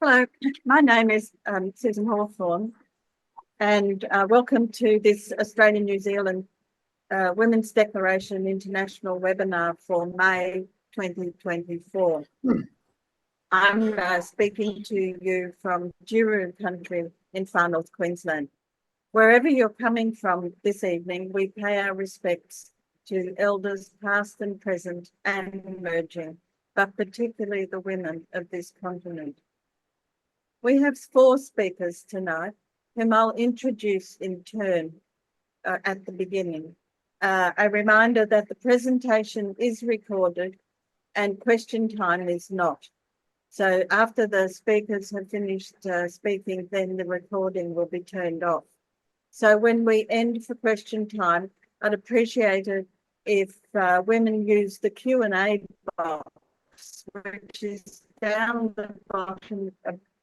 Hello, my name is Susan Hawthorne, and welcome to this Australian New Zealand Women's Declaration International webinar for May 2024. I'm speaking to you from Juru country in Far North Queensland. Wherever you're coming from this evening, we pay our respects to elders past and present and emerging, but particularly the women of this continent. We have 4 speakers tonight, whom I'll introduce in turn at the beginning. A reminder that the presentation is recorded and question time is not. So after the speakers have finished speaking, then the recording will be turned off. So when we end for question time, I'd appreciate it if women use the Q&A box, which is down the bottom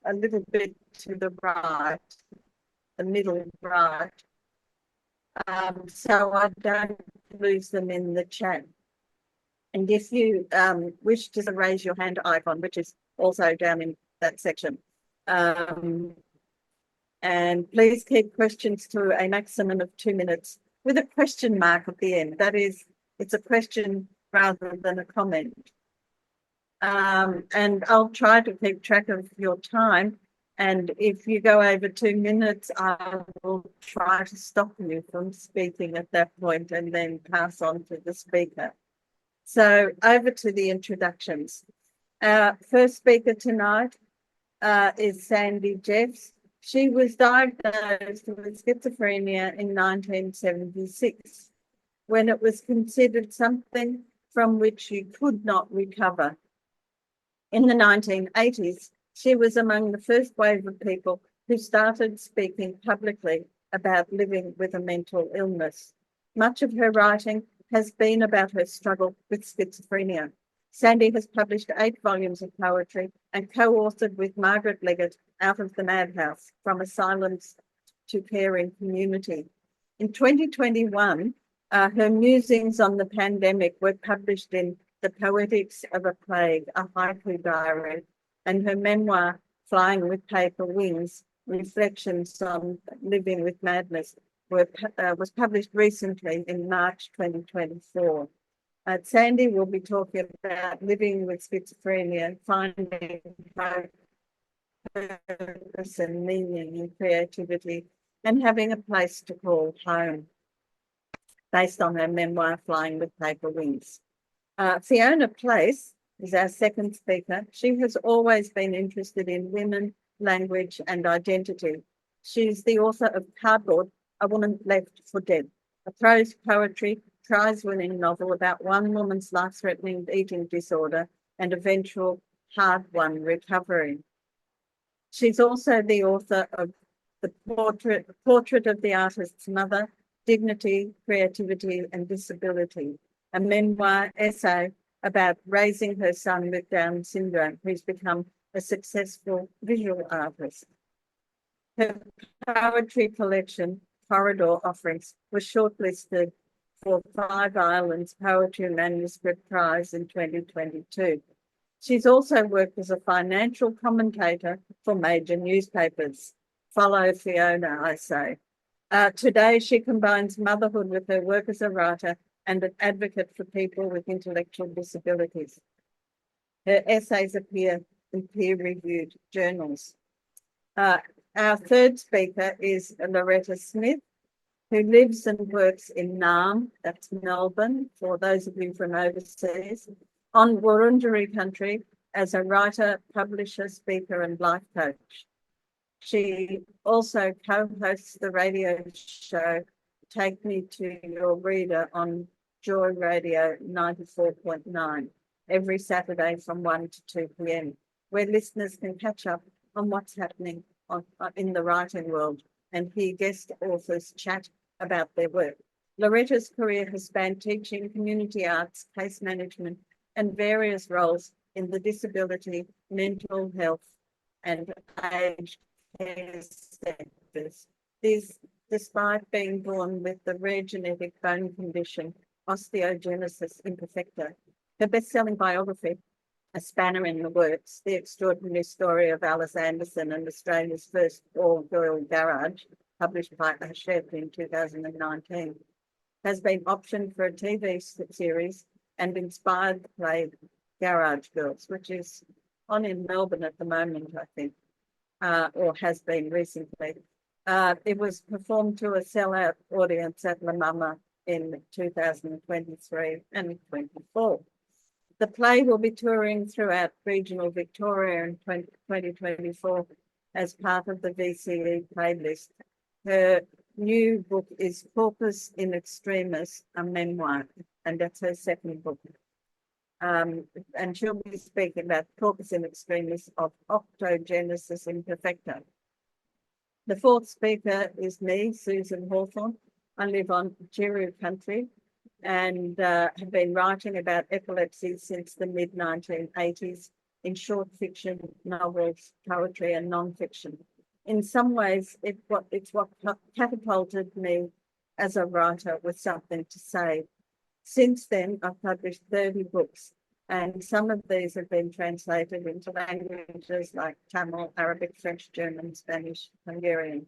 a little bit to the right, the middle right, so I don't lose them in the chat. And if you wish to raise your hand icon, which is also down in that section. And please keep questions to a maximum of 2 minutes with a question mark at the end. That is, it's a question rather than a comment. And I'll try to keep track of your time. And if you go over 2 minutes, I will try to stop you from speaking at that point and then pass on to the speaker. So over to the introductions. Our first speaker tonight is Sandy Jeffs. She was diagnosed with schizophrenia in 1976, when it was considered something from which you could not recover. In the 1980s, she was among the first wave of people who started speaking publicly about living with a mental illness. Much of her writing has been about her struggle with schizophrenia. Sandy has published 8 volumes of poetry and co-authored with Margaret Leggatt Out of the Madhouse, From Asylums to Caring Community. In 2021, her musings on the pandemic were published in The Poetics of a Plague, a Haiku Diary, and her memoir, Flying with Paper Wings, Reflections on Living with Madness, was published recently in March 2024. Sandy will be talking about living with schizophrenia, finding hope, purpose and meaning and creativity, and having a place to call home, based on her memoir, Flying with Paper Wings. Fiona Place is our second speaker. She has always been interested in women, language and identity. She's the author of Cardboard, A Woman Left for Dead, a prose poetry prize-winning novel about one woman's life-threatening eating disorder and eventual hard-won recovery. She's also the author of The Portrait of the Artist's Mother, Dignity, Creativity and Disability, a memoir essay about raising her son with Down syndrome, who's become a successful visual artist. Her poetry collection, Corridor Offerings, was shortlisted for 5 Islands Poetry Manuscript Prize in 2022. She's also worked as a financial commentator for major newspapers. Follow Fiona, I say. Today, she combines motherhood with her work as a writer and an advocate for people with intellectual disabilities. Her essays appear in peer-reviewed journals. Our third speaker is Loretta Smith, who lives and works in Naarm, that's Melbourne, for those of you from overseas, on Wurundjeri country as a writer, publisher, speaker and life coach. She also co-hosts the radio show Take Me to Your Reader on Joy Radio 94.9 every Saturday from 1 to 2 p.m, where listeners can catch up on what's happening in the writing world and hear guest authors chat about their work. Loretta's career has spanned teaching, community arts, case management, and various roles in the disability, mental health, and aged care sectors. These, despite being born with the rare genetic bone condition, osteogenesis imperfecta. Her best-selling biography, a spanner in the works, The Extraordinary Story of Alice Anderson and Australia's First All-Girl Garage, published by Hachette in 2019, has been optioned for a TV series and inspired the play Garage Girls, which is on in Melbourne at the moment, I think, or has been recently. It was performed to a sellout audience at La Mama in 2023 and 24. The play will be touring throughout regional Victoria in 2024 as part of the VCE playlist. Her new book is Corpus in Extremis, a memoir, and that's her second book. And she'll be speaking about Corpus in Extremis of Octogenesis Imperfecta. The fourth speaker is me, Susan Hawthorne. I live on Chiru country and have been writing about epilepsy since the mid-1980s in short fiction, novels, poetry and non-fiction. In some ways, it's what catapulted me as a writer with something to say. Since then, I've published 30 books, and some of these have been translated into languages like Tamil, Arabic, French, German, Spanish, Hungarian.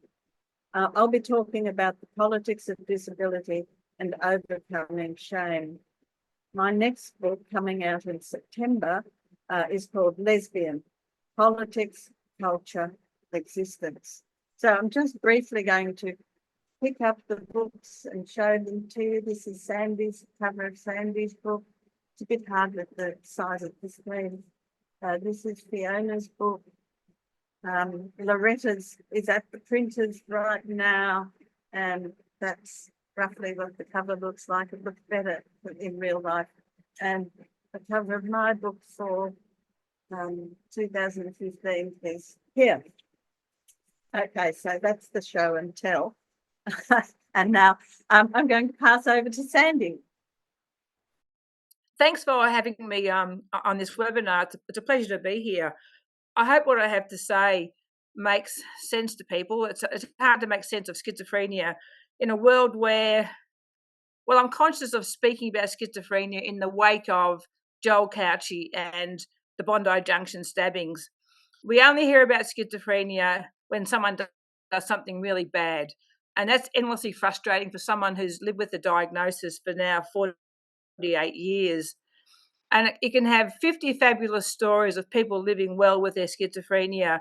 I'll be talking about the politics of disability and overcoming shame. My next book, coming out in September, is called Lesbian, Politics, Culture, Existence. So I'm just briefly going to pick up the books and show them to you. This is Sandy's, cover of Sandy's book. It's a bit hard with the size of the screen. This is Fiona's book. Loretta's is at the printers right now, and that's roughly what the cover looks like. It looks better in real life. And the cover of my book for 2015 is here. Okay, so that's the show and tell. And now I'm going to pass over to Sandy. Thanks for having me on this webinar. It's a pleasure to be here. I hope what I have to say makes sense to people. It's hard to make sense of schizophrenia in a world where, well, I'm conscious of speaking about schizophrenia in the wake of Joel Couchy and the Bondi Junction stabbings. We only hear about schizophrenia when someone does something really bad. And that's endlessly frustrating for someone who's lived with the diagnosis for now 48 years. And you can have 50 fabulous stories of people living well with their schizophrenia.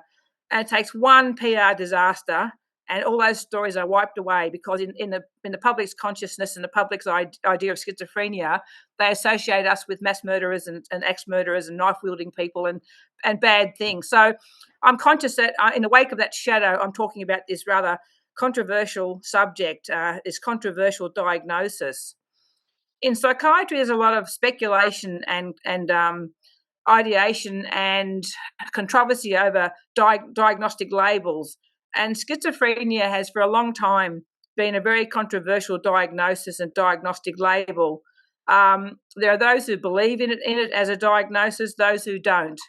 And it takes one PR disaster and all those stories are wiped away because in the public's consciousness and the public's idea of schizophrenia, they associate us with mass murderers and ex-murderers and knife-wielding people and bad things. So I'm conscious that in the wake of that shadow, I'm talking about this rather controversial subject, this controversial diagnosis. In psychiatry, there's a lot of speculation and ideation and controversy over diagnostic labels. And schizophrenia has for a long time been a very controversial diagnosis and diagnostic label. There are those who believe in it as a diagnosis, those who don't.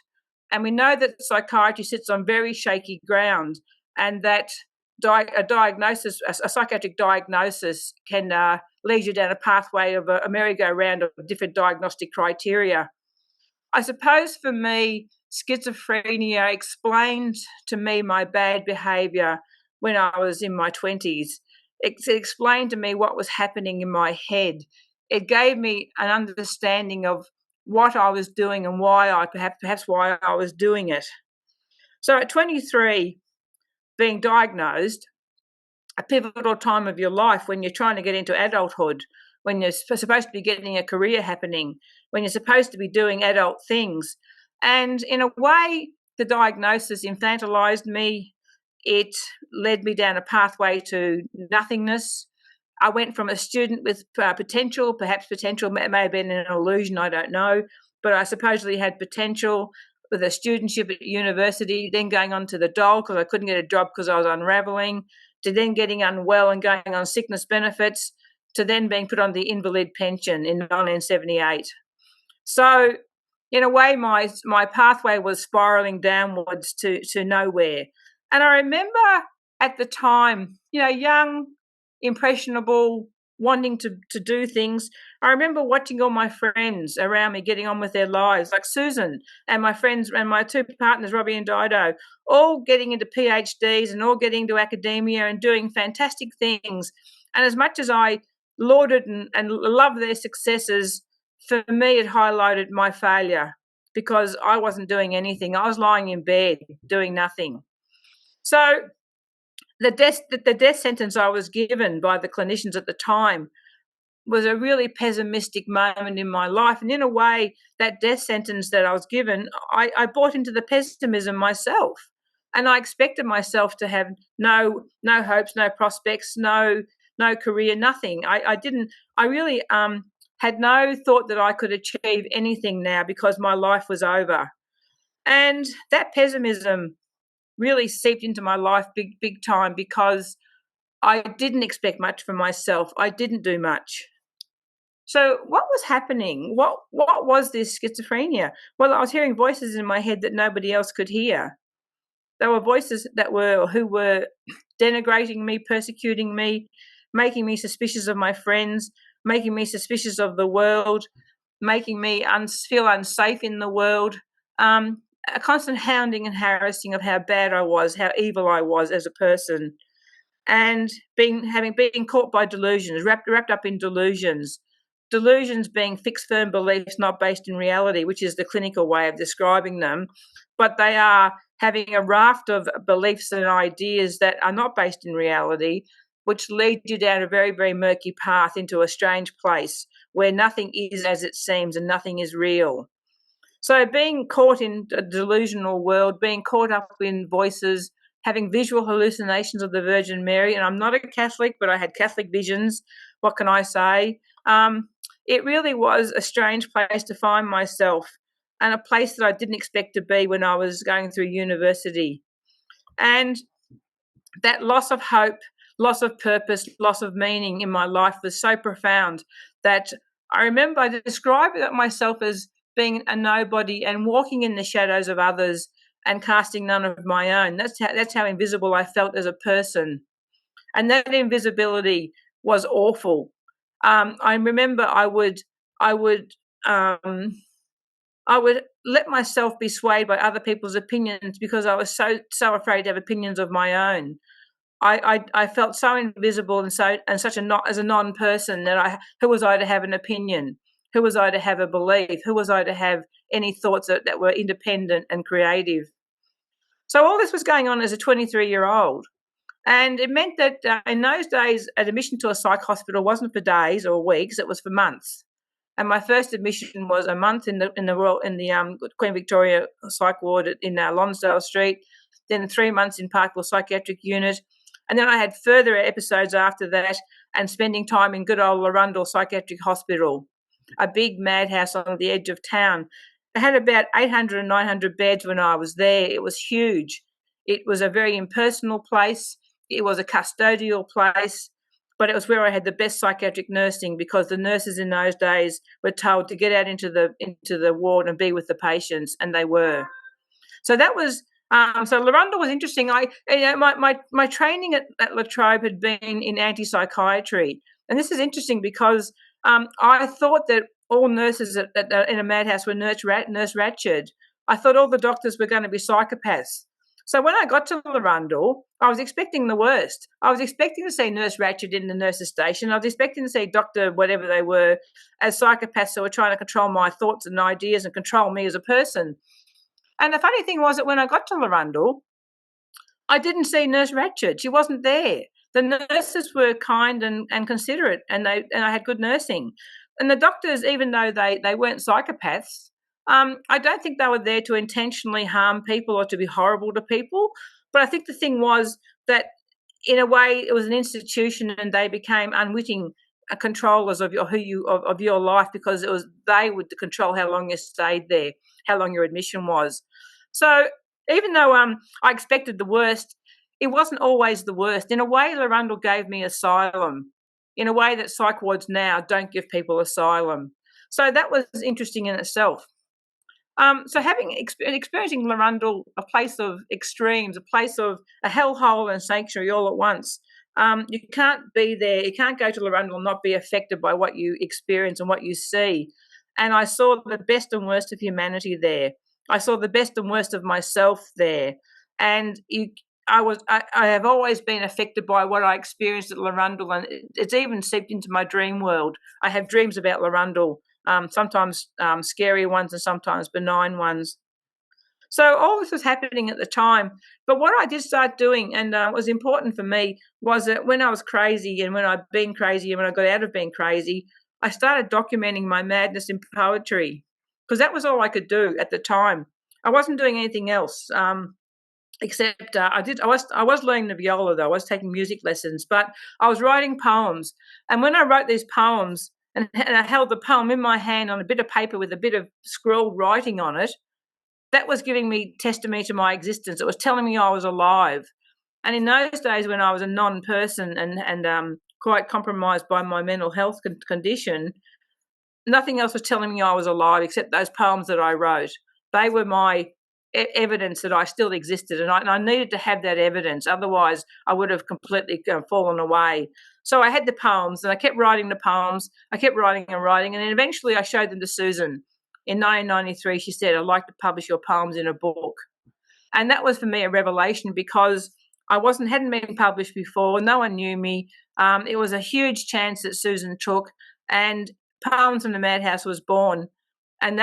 And we know that psychiatry sits on very shaky ground and that a psychiatric diagnosis can lead you down a pathway of a merry-go-round of different diagnostic criteria. I suppose for me, schizophrenia explained to me my bad behaviour when I was in my 20s. It explained to me what was happening in my head. It gave me an understanding of what I was doing and perhaps why I was doing it. So at 23, being diagnosed, a pivotal time of your life when you're trying to get into adulthood, when you're supposed to be getting a career happening, when you're supposed to be doing adult things. And in a way, the diagnosis infantilized me. It led me down a pathway to nothingness. I went from a student with potential, perhaps potential may have been an illusion, I don't know, but I supposedly had potential with a studentship at university, then going on to the dole because I couldn't get a job because I was unraveling, to then getting unwell and going on sickness benefits, to then being put on the invalid pension in 1978. So in a way, my pathway was spiralling downwards to nowhere. And I remember at the time, young, impressionable, wanting to do things. I remember watching all my friends around me getting on with their lives, like Susan and my friends and my two partners, Robbie and Dido, all getting into PhDs and all getting into academia and doing fantastic things. And as much as I lauded and loved their successes, for me it highlighted my failure because I wasn't doing anything. I was lying in bed doing nothing. So the death sentence I was given by the clinicians at the time was a really pessimistic moment in my life. And in a way, that death sentence that I was given, I bought into the pessimism myself. And I expected myself to have no hopes, no prospects, no career, nothing. I really had no thought that I could achieve anything now because my life was over. And that pessimism really seeped into my life big time because I didn't expect much from myself. I didn't do much. So what was happening? What was this schizophrenia? Well, I was hearing voices in my head that nobody else could hear. There were voices who were denigrating me, persecuting me, making me suspicious of my friends, making me suspicious of the world, making me feel unsafe in the world. A constant hounding and harassing of how bad I was, how evil I was as a person, and being caught by delusions, wrapped up in delusions. Delusions being fixed, firm beliefs not based in reality, which is the clinical way of describing them, but they are having a raft of beliefs and ideas that are not based in reality, which lead you down a very, very murky path into a strange place where nothing is as it seems and nothing is real. So being caught in a delusional world, being caught up in voices, having visual hallucinations of the Virgin Mary, and I'm not a Catholic, but I had Catholic visions. What can I say? It really was a strange place to find myself and a place that I didn't expect to be when I was going through university. And that loss of hope, loss of purpose, loss of meaning in my life was so profound that I remember I described myself as being a nobody and walking in the shadows of others and casting none of my own. That's how invisible I felt as a person. And that invisibility was awful. I remember I would let myself be swayed by other people's opinions because I was so afraid to have opinions of my own. I felt so invisible and such as a non-person that who was I to have an opinion? Who was I to have a belief? Who was I to have any thoughts that were independent and creative? So all this was going on as a 23-year-old. And it meant that in those days, an admission to a psych hospital wasn't for days or weeks; it was for months. And my first admission was a month in the Queen Victoria Psych Ward in Lonsdale Street, then 3 months in Parkville Psychiatric Unit, and then I had further episodes after that, and spending time in good old Larundel Psychiatric Hospital, a big madhouse on the edge of town. It had about 800 and 900 beds when I was there. It was huge. It was a very impersonal place. It was a custodial place, but it was where I had the best psychiatric nursing because the nurses in those days were told to get out into the ward and be with the patients, and they were. So that was so Larundel was interesting. My training at La Trobe had been in anti-psychiatry, and this is interesting because I thought that all nurses in a madhouse were nurse ratched. I thought all the doctors were going to be psychopaths. So when I got to Larundel, I was expecting the worst. I was expecting to see Nurse Ratched in the nurse's station. I was expecting to see Dr. whatever they were as psychopaths who were trying to control my thoughts and ideas and control me as a person. And the funny thing was that when I got to Larundel, I didn't see Nurse Ratched. She wasn't there. The nurses were kind and considerate, and I had good nursing. And the doctors, even though they weren't psychopaths, I don't think they were there to intentionally harm people or to be horrible to people. But I think the thing was that, in a way, it was an institution, and they became unwitting controllers of your life because they would control how long you stayed there, how long your admission was. So even though I expected the worst, it wasn't always the worst. In a way, Larundel gave me asylum, in a way that psych wards now don't give people asylum. So that was interesting in itself. So experiencing Larundel, a place of extremes, a place of a hellhole and sanctuary all at once, You can't be there. You can't go to Larundel and not be affected by what you experience and what you see. And I saw the best and worst of humanity there. I saw the best and worst of myself there. And I have always been affected by what I experienced at Larundel, and it's even seeped into my dream world. I have dreams about Larundel, sometimes scary ones and sometimes benign ones. So all this was happening at the time. But what I did start doing, and was important for me, was that when I was crazy and when I'd been crazy and when I got out of being crazy, I started documenting my madness in poetry, because that was all I could do at the time. I wasn't doing anything else. Except I was learning the viola, though. I was taking music lessons, but I was writing poems. And when I wrote these poems and I held the poem in my hand on a bit of paper with a bit of scrawled writing on it, that was giving me testimony to my existence. It was telling me I was alive. And in those days, when I was a non-person and quite compromised by my mental health condition, nothing else was telling me I was alive except those poems that I wrote. They were my evidence that I still existed, and I needed to have that evidence. Otherwise, I would have completely fallen away. So I had the poems, and I kept writing the poems. I kept writing and writing, and then eventually I showed them to Susan. In 1993, she said, "I'd like to publish your poems in a book." And that was for me a revelation, because I hadn't been published before. No one knew me. It was a huge chance that Susan took, and Poems from the Madhouse was born. And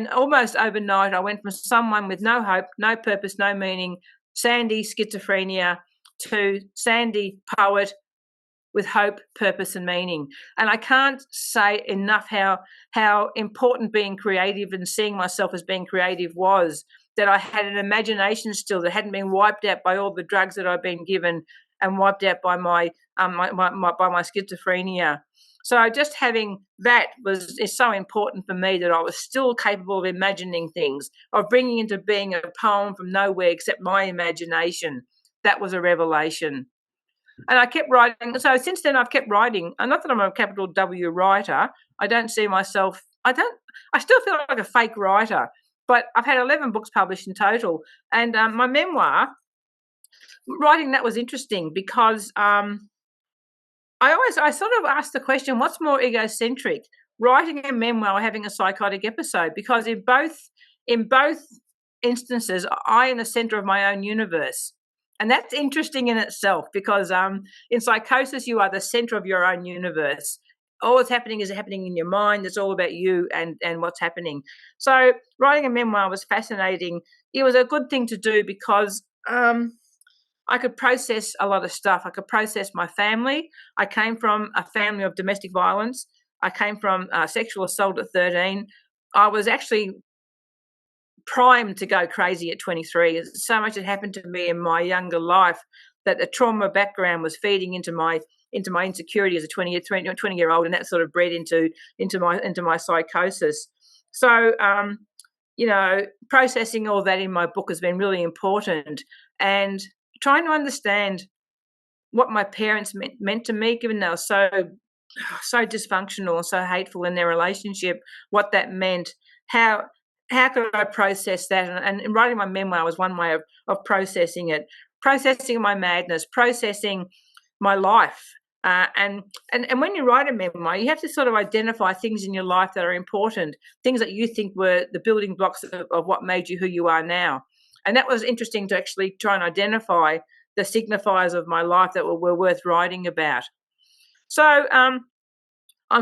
almost overnight, I went from someone with no hope, no purpose, no meaning, Sandy schizophrenia, to Sandy poet with hope, purpose, and meaning. And I can't say enough how important being creative and seeing myself as being creative was. That I had an imagination still that hadn't been wiped out by all the drugs that I've been given and wiped out by my schizophrenia. So just having that is so important for me, that I was still capable of imagining things, of bringing into being a poem from nowhere except my imagination. That was a revelation. And I kept writing. So since then, I've kept writing. And not that I'm a capital W writer. I don't see myself. I still feel like a fake writer. But I've had 11 books published in total. And my memoir, writing that was interesting, because I sort of asked the question, what's more egocentric, writing a memoir or having a psychotic episode? Because in both instances, I am the center of my own universe. And that's interesting in itself, because in psychosis, you are the center of your own universe. All that's happening is happening in your mind. It's all about you and what's happening. So writing a memoir was fascinating. It was a good thing to do, because I could process a lot of stuff. I could process my family. I came from a family of domestic violence. I came from sexual assault at 13. I was actually primed to go crazy at 23. So much had happened to me in my younger life that the trauma background was feeding into my insecurity as a 20-year-old, and that sort of bred into my psychosis. So processing all that in my book has been really important, and trying to understand what my parents meant to me, given they were so dysfunctional and so hateful in their relationship, what that meant, how could I process that? And writing my memoir was one way of processing it, processing my madness, processing my life. And when you write a memoir, you have to sort of identify things in your life that are important, things that you think were the building blocks of what made you who you are now. And that was interesting to actually try and identify the signifiers of my life that were worth writing about. So I'm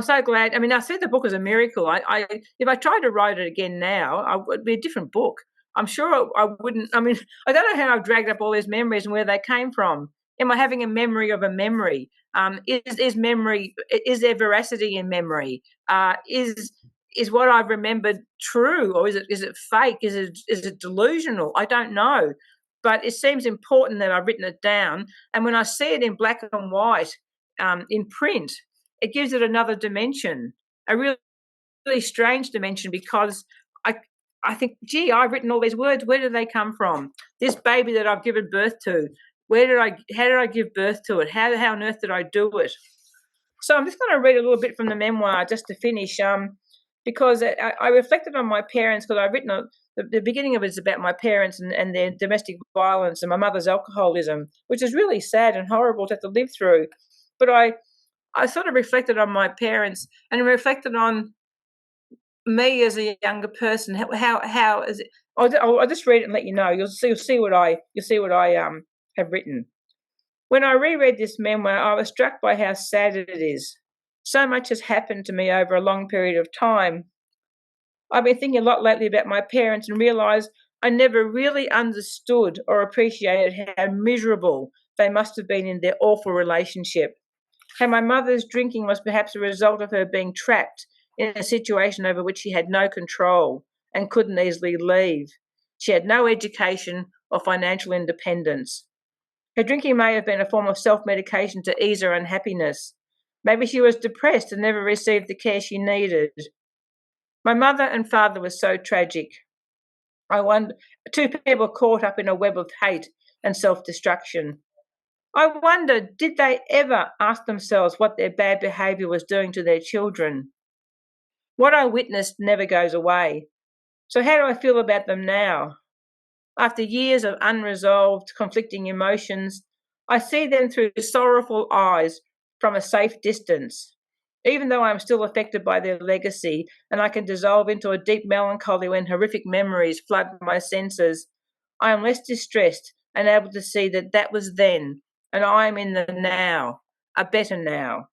so glad. I mean, I said the book is a miracle. If I tried to write it again now, it would be a different book. I'm sure I wouldn't. I mean, I don't know how I've dragged up all these memories and where they came from. Am I having a memory of a memory? Is memory? Is there veracity in memory? Is what I've remembered true, or is it fake? Is it delusional? I don't know, but it seems important that I've written it down. And when I see it in black and white in print, it gives it another dimension, a really, really strange dimension, because I think, gee, I've written all these words. Where did they come from? This baby that I've given birth to, how did I give birth to it? How on earth did I do it? So I'm just going to read a little bit from the memoir just to finish, because I reflected on my parents, because I've written the beginning of it is about my parents and their domestic violence and my mother's alcoholism, which is really sad and horrible to have to live through. But I sort of reflected on my parents and reflected on me as a younger person. How is it? I'll just read it and let you know. You'll see what I have written. When I reread this memoir, I was struck by how sad it is. So much has happened to me over a long period of time. I've been thinking a lot lately about my parents and realised I never really understood or appreciated how miserable they must have been in their awful relationship. How my mother's drinking was perhaps a result of her being trapped in a situation over which she had no control and couldn't easily leave. She had no education or financial independence. Her drinking may have been a form of self-medication to ease her unhappiness. Maybe she was depressed and never received the care she needed. My mother and father were so tragic. I wonder, two people caught up in a web of hate and self-destruction. I wonder, did they ever ask themselves what their bad behaviour was doing to their children? What I witnessed never goes away. So how do I feel about them now? After years of unresolved, conflicting emotions, I see them through sorrowful eyes from a safe distance. Even though I am still affected by their legacy and I can dissolve into a deep melancholy when horrific memories flood my senses, I am less distressed and able to see that that was then and I am in the now, a better now.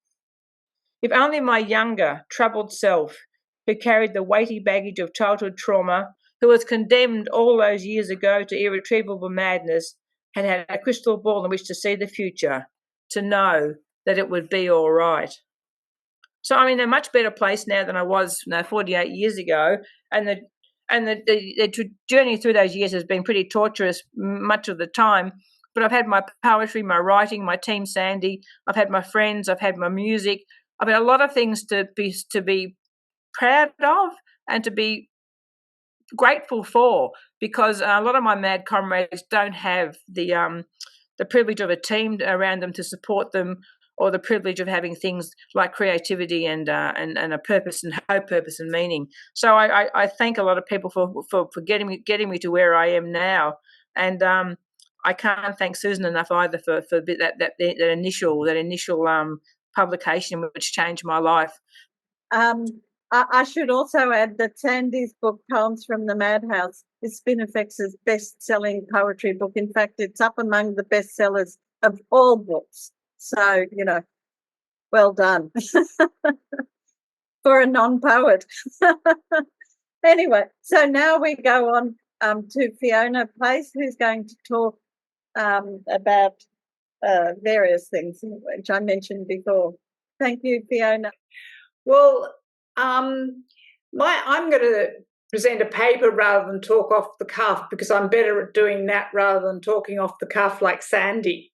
If only my younger, troubled self, who carried the weighty baggage of childhood trauma, who was condemned all those years ago to irretrievable madness, had had a crystal ball in which to see the future, to know that it would be all right. So I'm in a much better place now than I was 48 years ago, and the journey through those years has been pretty torturous much of the time. But I've had my poetry, my writing, my team Sandy. I've had my friends. I've had my music. I've had a lot of things to be proud of and to be grateful for, because a lot of my mad comrades don't have the privilege of a team around them to support them, or the privilege of having things like creativity and a purpose and hope, purpose and meaning. So I thank a lot of people for getting me to where I am now, and I can't thank Susan enough either for that initial publication which changed my life. I should also add that Sandy's book, Poems from the Madhouse, is Spinifex's best-selling poetry book. In fact, it's up among the bestsellers of all books. So, well done for a non-poet. Anyway, so now we go on to Fiona Place, who's going to talk about various things, which I mentioned before. Thank you, Fiona. Well, I'm going to present a paper rather than talk off the cuff, because I'm better at doing that rather than talking off the cuff like Sandy.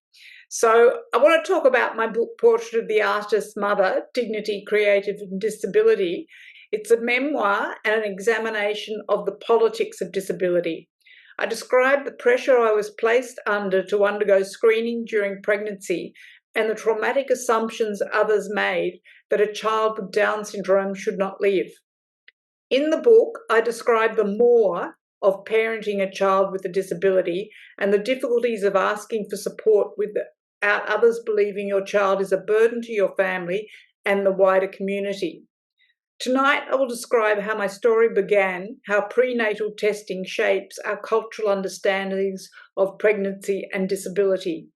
So I want to talk about my book, Portrait of the Artist's Mother, Dignity, Creative and Disability. It's a memoir and an examination of the politics of disability. I describe the pressure I was placed under to undergo screening during pregnancy and the traumatic assumptions others made that a child with Down syndrome should not live. In the book, I describe the more of parenting a child with a disability and the difficulties of asking for support without others believing your child is a burden to your family and the wider community. Tonight, I will describe how my story began, how prenatal testing shapes our cultural understandings of pregnancy and disability.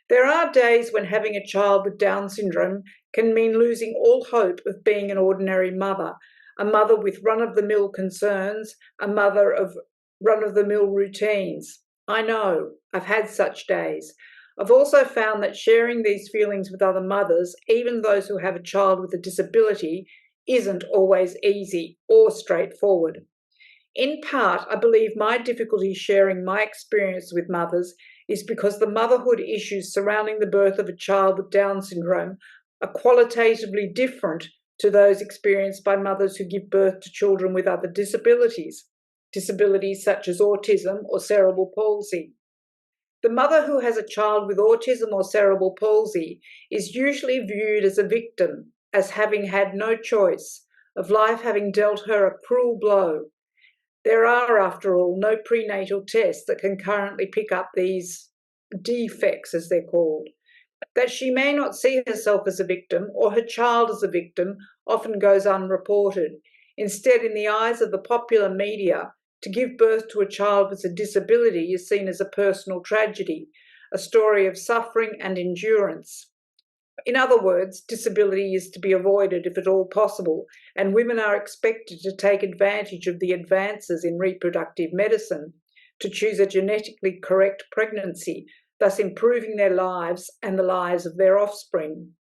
There are days when having a child with Down syndrome can mean losing all hope of being an ordinary mother, a mother with run-of-the-mill concerns, a mother of run-of-the-mill routines. I know, I've had such days. I've also found that sharing these feelings with other mothers, even those who have a child with a disability, isn't always easy or straightforward. In part, I believe my difficulty sharing my experience with mothers is because the motherhood issues surrounding the birth of a child with Down syndrome are qualitatively different to those experienced by mothers who give birth to children with other disabilities such as autism or cerebral palsy. The mother who has a child with autism or cerebral palsy is usually viewed as a victim, as having had no choice, of life having dealt her a cruel blow. There are, after all, no prenatal tests that can currently pick up these defects, as they're called. That she may not see herself as a victim or her child as a victim often goes unreported. Instead, in the eyes of the popular media, to give birth to a child with a disability is seen as a personal tragedy, a story of suffering and endurance. In other words, disability is to be avoided if at all possible, and women are expected to take advantage of the advances in reproductive medicine to choose a genetically correct pregnancy, thus improving their lives and the lives of their offspring.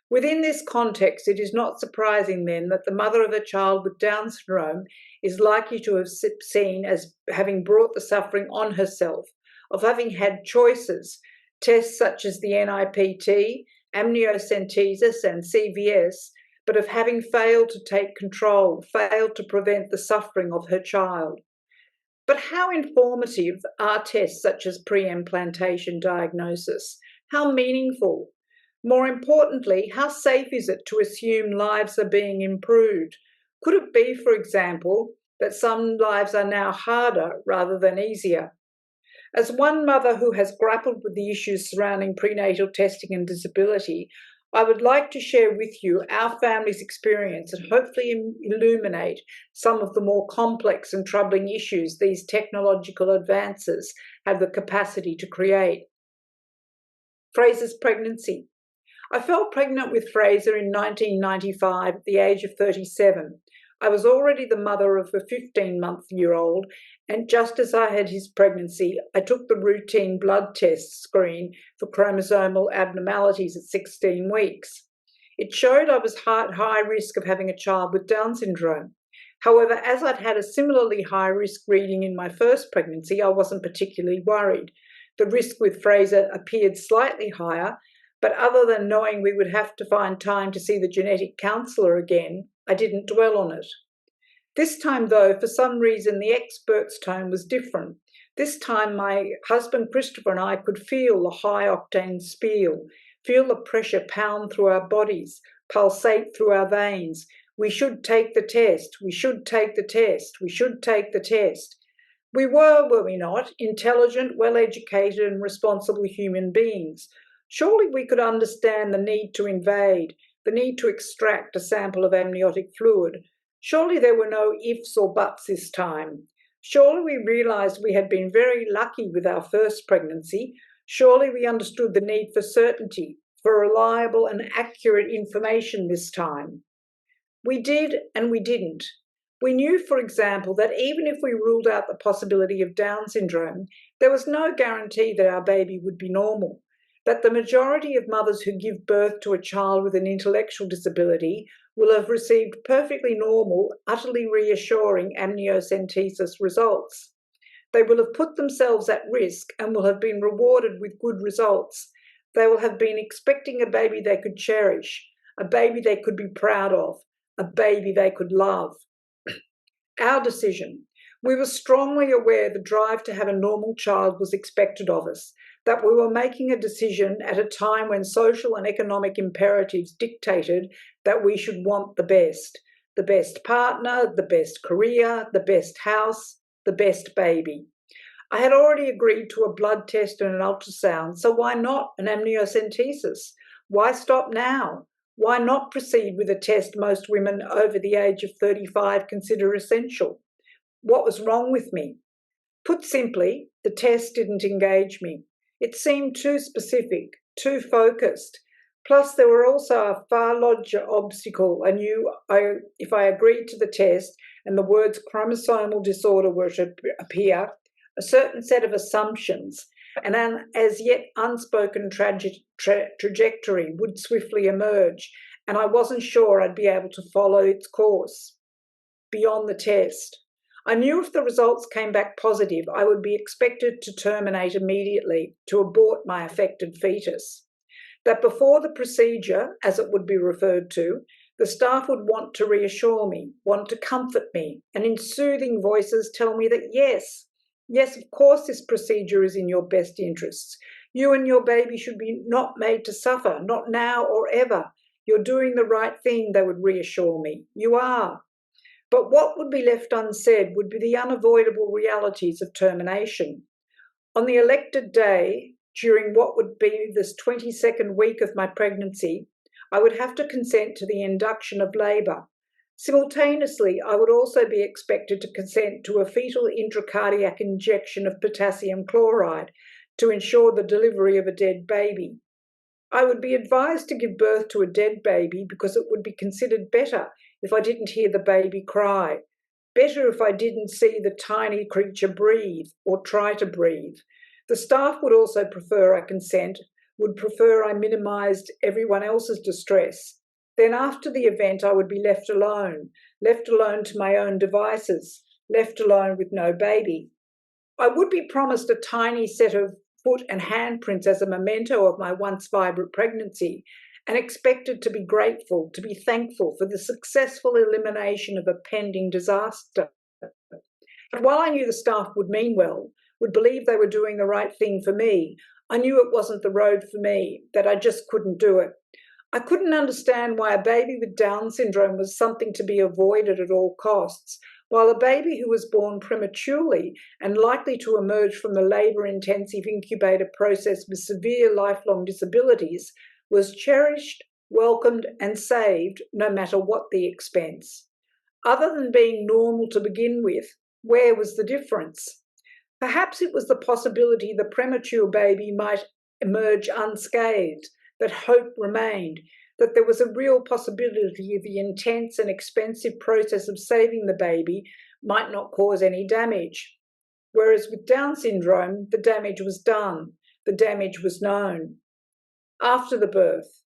Within this context, it is not surprising then that the mother of a child with Down syndrome is likely to have seen as having brought the suffering on herself, of having had choices, tests such as the NIPT, amniocentesis and CVS, but of having failed to take control, failed to prevent the suffering of her child. But how informative are tests such as pre-implantation diagnosis? How meaningful? More importantly, how safe is it to assume lives are being improved? Could it be, for example, that some lives are now harder rather than easier? As one mother who has grappled with the issues surrounding prenatal testing and disability, I would like to share with you our family's experience and hopefully illuminate some of the more complex and troubling issues these technological advances have the capacity to create. Fraser's pregnancy. I fell pregnant with Fraser in 1995 at the age of 37. I was already the mother of a 15-month-year-old, and just as I had his pregnancy, I took the routine blood test screen for chromosomal abnormalities at 16 weeks. It showed I was at high risk of having a child with Down syndrome. However, as I'd had a similarly high risk reading in my first pregnancy, I wasn't particularly worried. The risk with Fraser appeared slightly higher, but other than knowing we would have to find time to see the genetic counsellor again, I didn't dwell on it. This time, though, for some reason, the expert's tone was different. This time, my husband Christopher and I could feel the high-octane spiel, feel the pressure pound through our bodies, pulsate through our veins. We should take the test. We should take the test. We should take the test. We were we not, intelligent, well-educated and responsible human beings. Surely we could understand the need to invade, the need to extract a sample of amniotic fluid. Surely there were no ifs or buts this time. Surely we realised we had been very lucky with our first pregnancy. Surely we understood the need for certainty, for reliable and accurate information this time. We did and we didn't. We knew, for example, that even if we ruled out the possibility of Down syndrome, there was no guarantee that our baby would be normal, that the majority of mothers who give birth to a child with an intellectual disability will have received perfectly normal, utterly reassuring amniocentesis results. They will have put themselves at risk and will have been rewarded with good results. They will have been expecting a baby they could cherish, a baby they could be proud of, a baby they could love. Our decision. We were strongly aware the drive to have a normal child was expected of us, that we were making a decision at a time when social and economic imperatives dictated that we should want the best partner, the best career, the best house, the best baby. I had already agreed to a blood test and an ultrasound, so why not an amniocentesis? Why stop now? Why not proceed with a test most women over the age of 35 consider essential? What was wrong with me? Put simply, the test didn't engage me. It seemed too specific, too focused. Plus, there were also a far larger obstacle. I knew if I agreed to the test and the words chromosomal disorder were to appear, a certain set of assumptions and an as yet unspoken trajectory would swiftly emerge, and I wasn't sure I'd be able to follow its course. Beyond the test. I knew if the results came back positive, I would be expected to terminate immediately, to abort my affected fetus. That before the procedure, as it would be referred to, the staff would want to reassure me, want to comfort me, and in soothing voices tell me that yes, of course this procedure is in your best interests. You and your baby should be not made to suffer, not now or ever. You're doing the right thing, they would reassure me. You are. But what would be left unsaid would be the unavoidable realities of termination. On the elected day, during what would be this 22nd week of my pregnancy, I would have to consent to the induction of labour. Simultaneously, I would also be expected to consent to a fetal intracardiac injection of potassium chloride to ensure the delivery of a dead baby. I would be advised to give birth to a dead baby because it would be considered better if I didn't hear the baby cry, better if I didn't see the tiny creature breathe or try to breathe. The staff would also prefer I consent, would prefer I minimised everyone else's distress. Then after the event, I would be left alone to my own devices, left alone with no baby. I would be promised a tiny set of foot and handprints as a memento of my once vibrant pregnancy and expected to be grateful, to be thankful for the successful elimination of a pending disaster. But while I knew the staff would mean well, would believe they were doing the right thing for me, I knew it wasn't the road for me, that I just couldn't do it. I couldn't understand why a baby with Down syndrome was something to be avoided at all costs, while a baby who was born prematurely and likely to emerge from the labour-intensive incubator process with severe lifelong disabilities was cherished, welcomed and saved no matter what the expense. Other than being normal to begin with, where was the difference? Perhaps it was the possibility the premature baby might emerge unscathed, that hope remained, that there was a real possibility the intense and expensive process of saving the baby might not cause any damage. Whereas with Down syndrome, the damage was done, the damage was known. After the birth,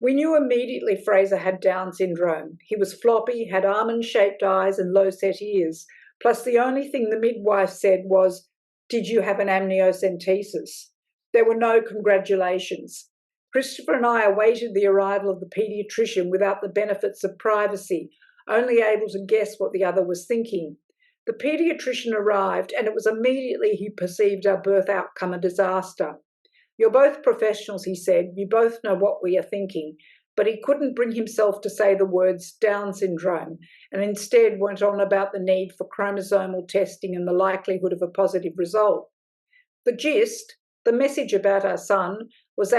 we knew immediately Fraser had Down syndrome. He was floppy, had almond-shaped eyes and low-set ears, plus the only thing the midwife said was, "Did you have an amniocentesis?" There were no congratulations. Christopher and I awaited the arrival of the paediatrician without the benefits of privacy, only able to guess what the other was thinking. The paediatrician arrived, and it was immediately he perceived our birth outcome a disaster. "You're both professionals," he said. "You both know what we are thinking." But he couldn't bring himself to say the words Down syndrome, and instead went on about the need for chromosomal testing and the likelihood of a positive result. The gist, the message about our son, was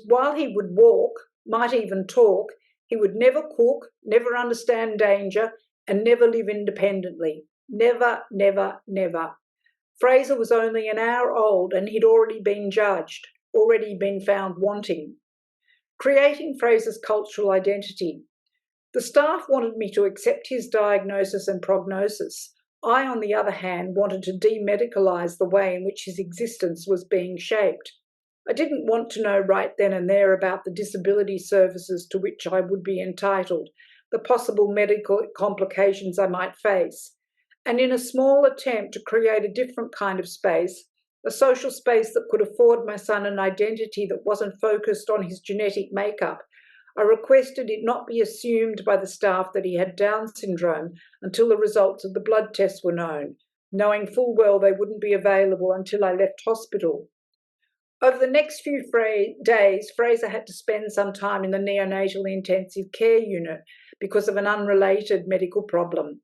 while he would walk, might even talk, he would never cook, never understand danger, and never live independently. Never, never, never. Fraser was only an hour old and he'd already been judged, already been found wanting. Creating Fraser's cultural identity. The staff wanted me to accept his diagnosis and prognosis. I, on the other hand, wanted to demedicalise the way in which his existence was being shaped. I didn't want to know right then and there about the disability services to which I would be entitled, the possible medical complications I might face. And in a small attempt to create a different kind of space, a social space that could afford my son an identity that wasn't focused on his genetic makeup, I requested it not be assumed by the staff that he had Down syndrome until the results of the blood tests were known, knowing full well they wouldn't be available until I left hospital. Over the next few days, Fraser had to spend some time in the neonatal intensive care unit because of an unrelated medical problem.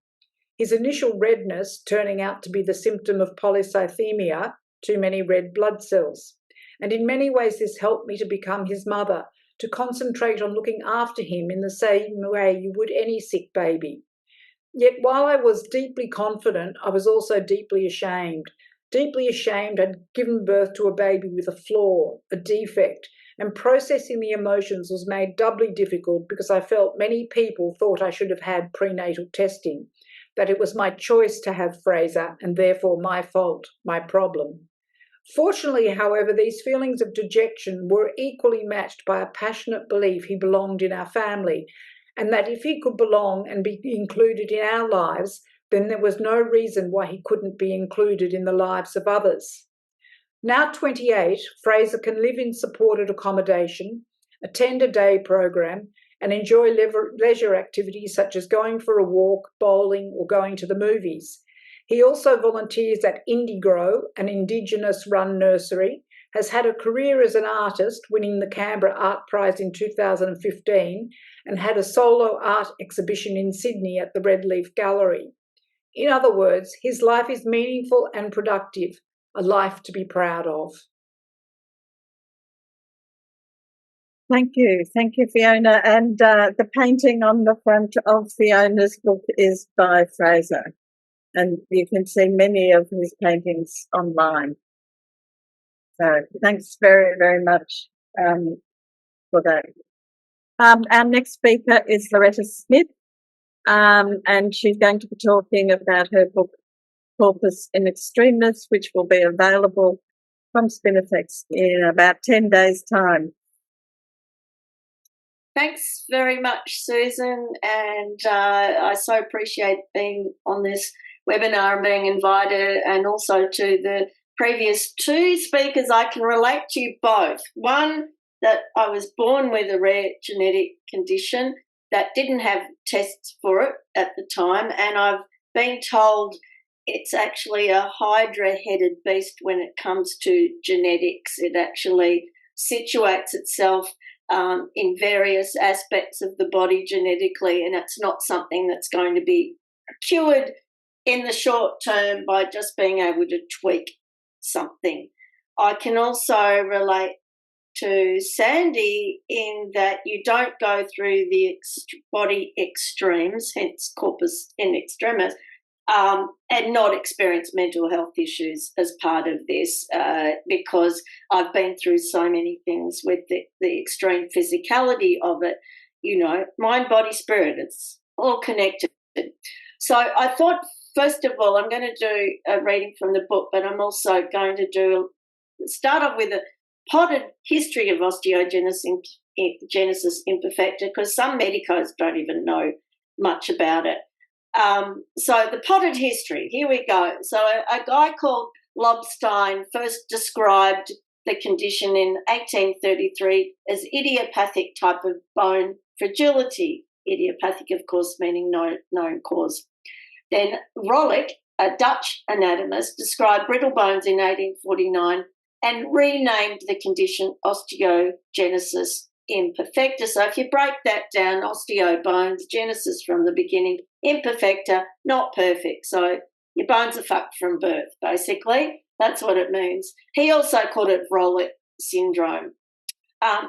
His initial redness turning out to be the symptom of polycythemia, too many red blood cells. And in many ways this helped me to become his mother, to concentrate on looking after him in the same way you would any sick baby. Yet while I was deeply confident, I was also deeply ashamed. Deeply ashamed I'd given birth to a baby with a flaw, a defect, and processing the emotions was made doubly difficult because I felt many people thought I should have had prenatal testing, that it was my choice to have Fraser and therefore my fault, my problem. Fortunately, however, these feelings of dejection were equally matched by a passionate belief he belonged in our family, and that if he could belong and be included in our lives, then there was no reason why he couldn't be included in the lives of others. Now 28, Fraser can live in supported accommodation, attend a day program, and enjoy leisure activities such as going for a walk, bowling, or going to the movies. He also volunteers at Indigrow, an Indigenous-run nursery, has had a career as an artist, winning the Canberra Art Prize in 2015, and had a solo art exhibition in Sydney at the Red Leaf Gallery. In other words, his life is meaningful and productive, a life to be proud of. Thank you, Fiona. And the painting on the front of Fiona's book is by Fraser, and you can see many of his paintings online. So thanks very, very much for that. Our next speaker is Loretta Smith, and she's going to be talking about her book, Corpus in Extremis, which will be available from Spinifex in about 10 days' time. Thanks very much, Susan, and I so appreciate being on this webinar and being invited, and also to the previous two speakers. I can relate to you both. One, that I was born with a rare genetic condition that didn't have tests for it at the time, and I've been told it's actually a hydra-headed beast when it comes to genetics. It actually situates itself in various aspects of the body genetically, and it's not something that's going to be cured in the short term by just being able to tweak something. I can also relate to Sandy in that you don't go through the body extremes, hence corpus in extremis, and not experience mental health issues as part of this, because I've been through so many things with the extreme physicality of it, mind, body, spirit, it's all connected. So I thought, first of all, I'm going to do a reading from the book, but I'm also going to start off with a potted history of osteogenesis imperfecta, because some medicos don't even know much about it. So the potted history, here we go. So a guy called Lobstein first described the condition in 1833 as idiopathic type of bone fragility. Idiopathic, of course, meaning no known cause. Then Rollick, a Dutch anatomist, described brittle bones in 1849 and renamed the condition osteogenesis imperfecta. So if you break that down, osteo, bones, genesis from the beginning, imperfecta, not perfect. So your bones are fucked from birth, basically. That's what it means. He also called it Rollick syndrome.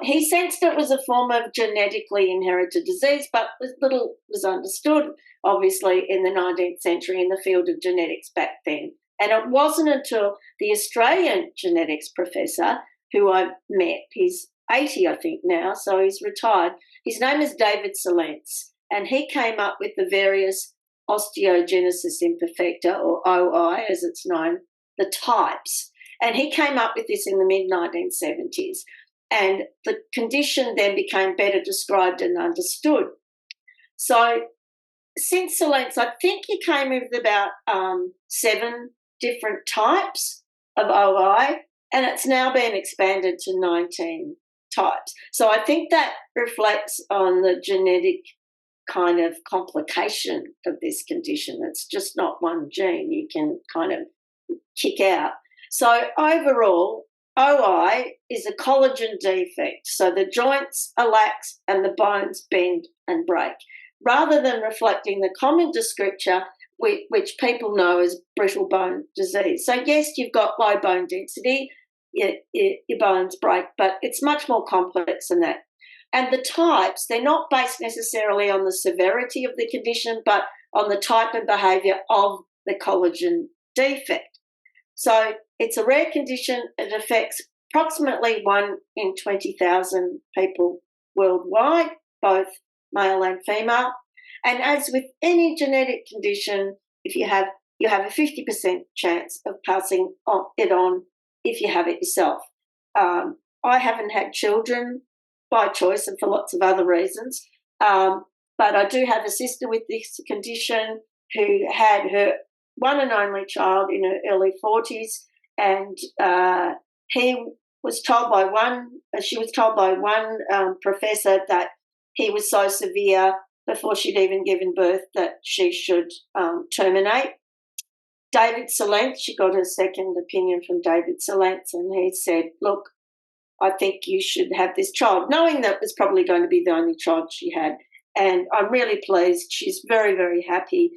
He sensed it was a form of genetically inherited disease, but little was understood, obviously, in the 19th century in the field of genetics back then. And it wasn't until the Australian genetics professor who I met, he's 80, I think now, so he's retired. His name is David Solentz, and he came up with the various osteogenesis imperfecta, or OI as it's known, the types. And he came up with this in the mid-1970s. And the condition then became better described and understood. So since Solentz, I think he came with about 7 different types of OI, and it's now been expanded to 19 types. So I think that reflects on the genetic kind of complication of this condition. It's just not one gene you can kind of kick out. So overall, OI is a collagen defect. So the joints are lax and the bones bend and break, rather than reflecting the common descriptor, which people know as brittle bone disease. So yes, you've got low bone density, your bones break, but it's much more complex than that. And the types, they're not based necessarily on the severity of the condition, but on the type and behaviour of the collagen defect. So it's a rare condition. It affects approximately 1 in 20,000 people worldwide, both male and female. And as with any genetic condition, if you have a 50% chance of passing it on if you have it yourself. I haven't had children by choice and for lots of other reasons, but I do have a sister with this condition who had her one and only child in her early 40s, and she was told by one professor that he was so severe before she'd even given birth that she should terminate. David Salentz, she got a second opinion from David Salentz, and he said, look, I think you should have this child, knowing that it was probably going to be the only child she had. And I'm really pleased. She's very, very happy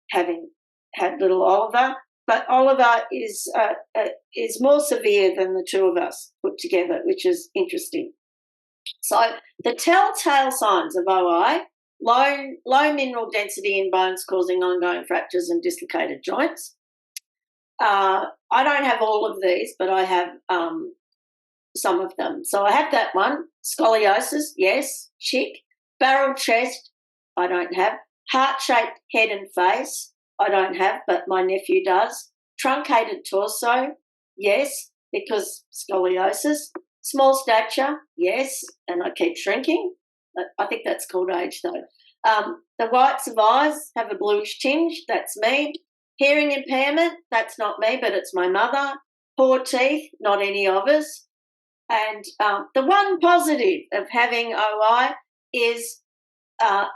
having had little Oliver. But Oliver is more severe than the two of us put together, which is interesting. So the telltale signs of OI, low mineral density in bones causing ongoing fractures and dislocated joints. I don't have all of these, but I have some of them. So I have that one. Scoliosis, yes, chick. Barrel chest, I don't have. Heart-shaped head and face, I don't have, but my nephew does. Truncated torso, yes, because scoliosis. Small stature, yes, and I keep shrinking. I think that's called age, though. The whites of eyes have a bluish tinge, that's me. Hearing impairment, that's not me, but it's my mother. Poor teeth, not any of us. And the one positive of having OI is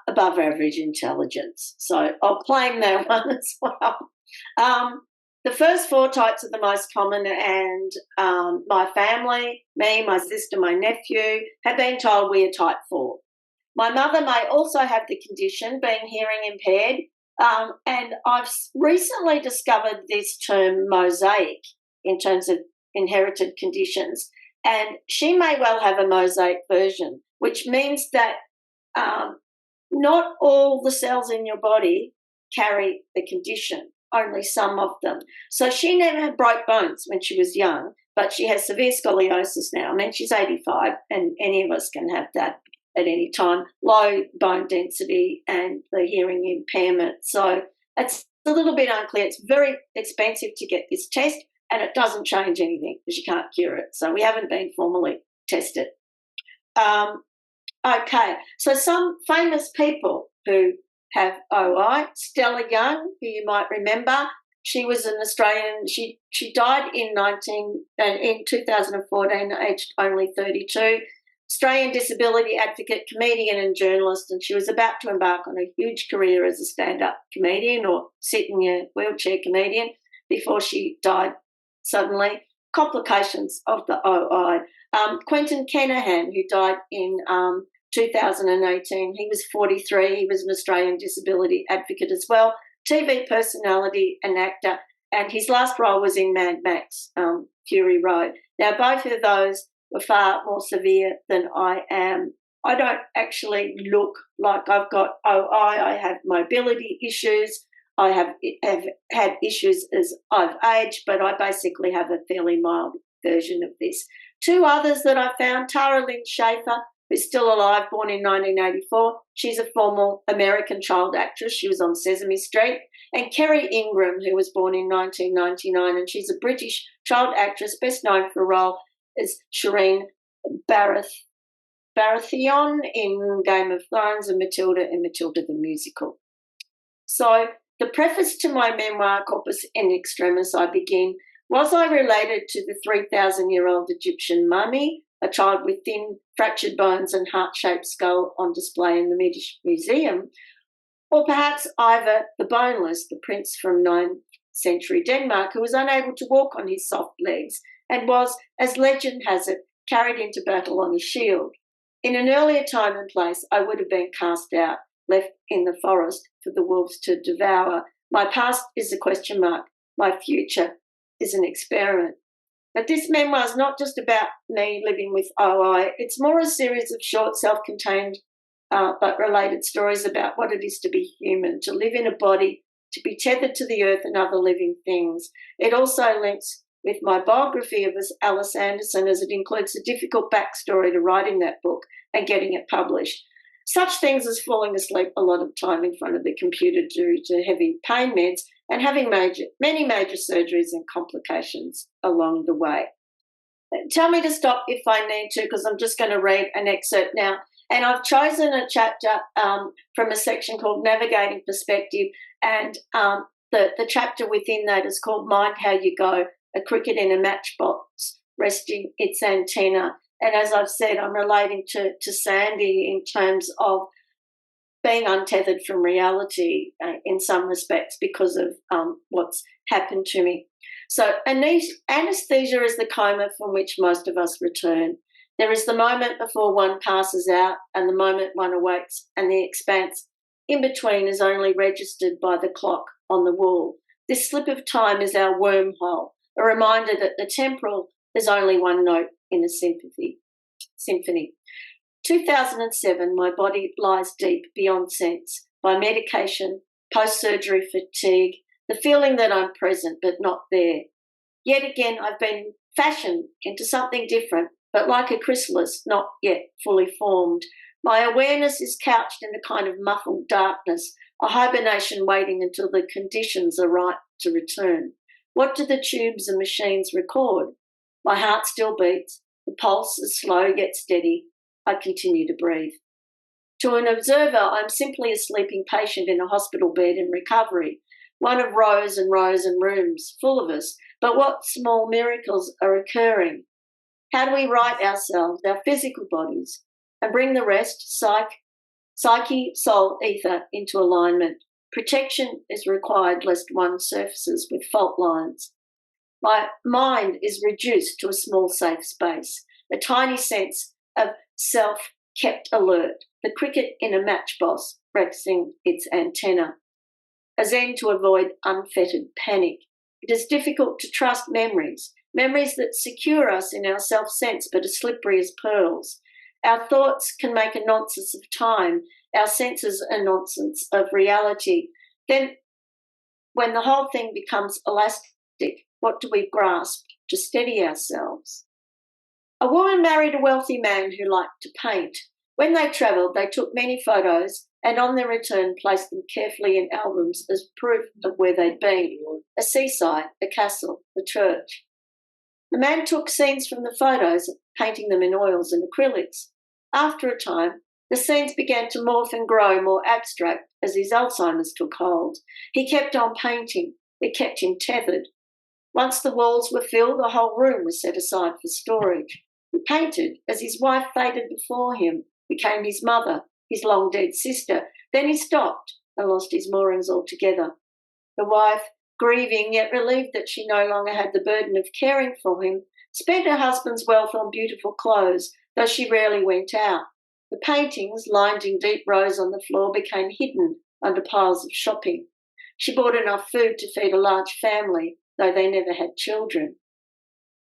above average intelligence. So I'll claim that one as well. The first four types are the most common, and my family, me, my sister, my nephew, have been told we are type 4. My mother may also have the condition, being hearing impaired, and I've recently discovered this term mosaic in terms of inherited conditions, and she may well have a mosaic version, which means that not all the cells in your body carry the condition, only some of them. So she never broke bones when she was young, but she has severe scoliosis now. I mean, she's 85, and any of us can have that at any time. Low bone density and the hearing impairment. So it's a little bit unclear. It's very expensive to get this test, and it doesn't change anything because you can't cure it. So we haven't been formally tested. Okay, so some famous people who have OI. Stella Young, who you might remember, she was an Australian. She died in 2014, aged only 32. Australian disability advocate, comedian and journalist, and she was about to embark on a huge career as a stand-up comedian or sit in your wheelchair comedian before she died suddenly. Complications of the OI. Quentin Kenahan, who died in 2018, he was 43. He was an Australian disability advocate as well, TV personality and actor, and his last role was in Mad Max, Fury Road. Now, both of those were far more severe than I am. I don't actually look like I've got OI. I have mobility issues. I have had issues as I've aged, but I basically have a fairly mild version of this. Two others that I found, Tara Lynn Schaefer, who's still alive, born in 1984. She's a former American child actress. She was on Sesame Street. And Kerry Ingram, who was born in 1999, and she's a British child actress, best known for a role as Shireen Baratheon in Game of Thrones and Matilda in Matilda the Musical. So the preface to my memoir, Corpus in Extremis, I begin, was I related to the 3,000-year-old Egyptian mummy, a child with thin, fractured bones and heart-shaped skull on display in the British Museum, or perhaps Ivar the Boneless, the prince from 9th century Denmark, who was unable to walk on his soft legs and was, as legend has it, carried into battle on a shield. In an earlier time and place, I would have been cast out, left in the forest for the wolves to devour. My past is a question mark. My future is an experiment. But this memoir is not just about me living with OI. It's more a series of short, self-contained but related stories about what it is to be human, to live in a body, to be tethered to the earth and other living things. It also links with my biography of Alice Anderson, as it includes a difficult backstory to writing that book and getting it published. Such things as falling asleep a lot of time in front of the computer due to heavy pain meds and having many major surgeries and complications along the way. Tell me to stop if I need to, because I'm just going to read an excerpt now. And I've chosen a chapter from a section called Navigating Perspective, and the chapter within that is called Mind How You Go, a cricket in a matchbox resting its antenna. And as I've said, I'm relating to Sandy in terms of being untethered from reality in some respects because of what's happened to me. So anaesthesia is the coma from which most of us return. There is the moment before one passes out and the moment one awakes, and the expanse in between is only registered by the clock on the wall. This slip of time is our wormhole, a reminder that the temporal is only one note in a symphony. 2007, my body lies deep beyond sense by medication, post-surgery fatigue, the feeling that I'm present but not there. Yet again, I've been fashioned into something different, but like a chrysalis, not yet fully formed. My awareness is couched in a kind of muffled darkness, a hibernation waiting until the conditions are right to return. What do the tubes and machines record? My heart still beats, the pulse is slow yet steady. I continue to breathe. To an observer, I'm simply a sleeping patient in a hospital bed in recovery, one of rows and rows and rooms full of us. But what small miracles are occurring? How do we right ourselves, our physical bodies, and bring the rest, psyche, soul, ether, into alignment? Protection is required lest one surfaces with fault lines. My mind is reduced to a small safe space, a tiny sense of self-kept alert, the cricket in a matchbox pressing its antenna. A zen to avoid unfettered panic. It is difficult to trust memories that secure us in our self-sense but are slippery as pearls. Our thoughts can make a nonsense of time, our senses a nonsense of reality. Then, when the whole thing becomes elastic, what do we grasp to steady ourselves? A woman married a wealthy man who liked to paint. When they travelled, they took many photos and on their return placed them carefully in albums as proof of where they'd been, a seaside, a castle, a church. The man took scenes from the photos, painting them in oils and acrylics. After a time, the scenes began to morph and grow more abstract as his Alzheimer's took hold. He kept on painting. It kept him tethered. Once the walls were filled, the whole room was set aside for storage. He painted as his wife faded before him, became his mother, his long-dead sister. Then he stopped and lost his moorings altogether. The wife, grieving yet relieved that she no longer had the burden of caring for him, spent her husband's wealth on beautiful clothes, though she rarely went out. The paintings, lined in deep rows on the floor, became hidden under piles of shopping. She bought enough food to feed a large family, though they never had children.